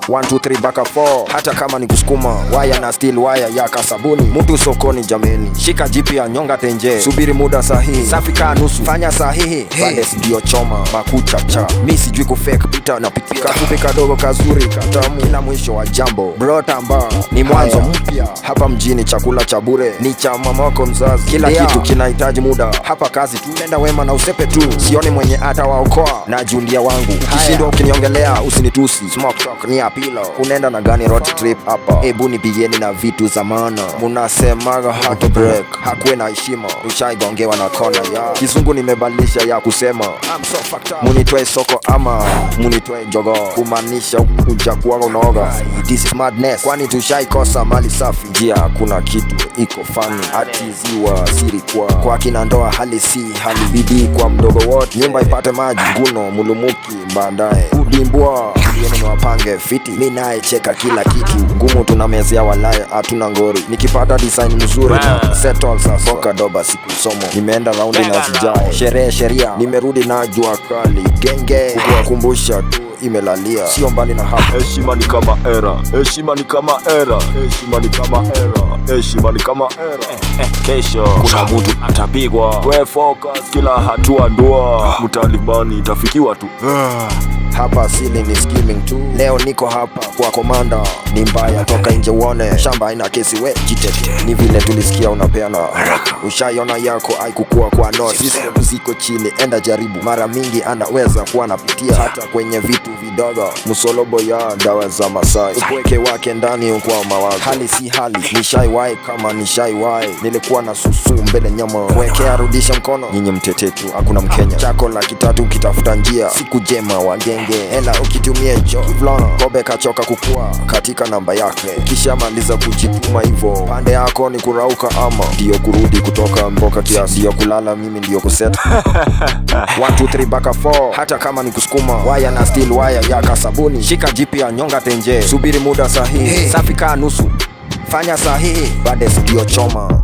One, two, three, baka 4. Hata kama ni kusukuma waya na steel waya ya kasabuni. Mtu sokoni jameni, shika jipi ya nyonga tenje. Subiri muda sahihi, safi kaa nusu, fanya sahihi. Bandes ndio choma, makucha cha. Mi sijui kufake pita na pitika. Kafupi kadogo kazuri katamu, kila mwisho wa jambo bro tamba ni mwanzo mpya. Hapa mjini chakula cha bure ni cha mamako mzazi. Kila kitu kinahitaji muda, hapa kazi tu. Nenda wema na usepe tu, sioni mwenye ata waokoa na jundia wangu. Ukishindwa ukiniongelea usinitusi. Smoke talk ni apilo, unaenda na gani road trip hapa? Ebu nipigeni na vitu za maana. Munasemaga heart break, hakuwe na heshima, ushaigongewa na kona ya kizungu. Nimebadilisha ya kusema I'm so fucked up. Munitoe soko ama munitoe jogo, kumaanisha uja kuwaga unaoga. This is madness, kwani tushaikosa mali safi. Njia hakuna kitu iko funny, ati ziwa siri kwa kina ndoa. Hali si hali, bidii kwa mdogo wote, nyumba ipate maji. Guno mulumuki baadaye udimbwa ni wapange fiti. Mi nae cheka kila kitu ngumu, tunamezea walaya hatuna ngori. Nikipata design mzuri set all sasa soka doba siku somo. Nimeenda raundi na sijae sherehe sheria, nimerudi na jua kali genge kuwakumbusha tu imelalia, sio mbali na hapa. Heshima ni kama era, heshima ni kama era, heshima ni kama era, heshima ni kama era. Kesho kuna mtu atapigwa, we focus kila hatua ndua. Mtalibani itafikiwa tu. Hapa sili ni skimming tu. Leo niko hapa kwa komanda, ni mbaya toka nje uone. Shamba haina kesi we jitete, ni vile tulisikia unapeana. Ushaiona yako haikukua kwa no system, ziko chini enda jaribu. Mara mingi anaweza kuwa napitia hata kwenye vitu vidogo. Musolobo ya dawa za Masai, upweke wake ndani kwa mawazo. Hali si hali, nishaiwai kama nishaiwai. Nilikuwa na susu mbele nyama, wekea rudisha mkono. Nyinyi mtetetu hakuna Mkenya, chako la kitatu ukitafuta njia. Siku jema wagenge ela ukitumie jo vlana. Kobe kachoka kukua katika namba yake, kisha maliza kujituma hivyo. Pande yako ni kurauka ama ndio kurudi kutoka mboka kiasi? Ndio kulala mimi ndio kuseta. 1, 2, 3 baka 4. Hata kama ni kusukuma waya na steel waya ya kasabuni. Shika jipi ya nyonga tenje, subiri muda sahihi, safi kaa nusu, fanya sahihi. Bandes ndio choma.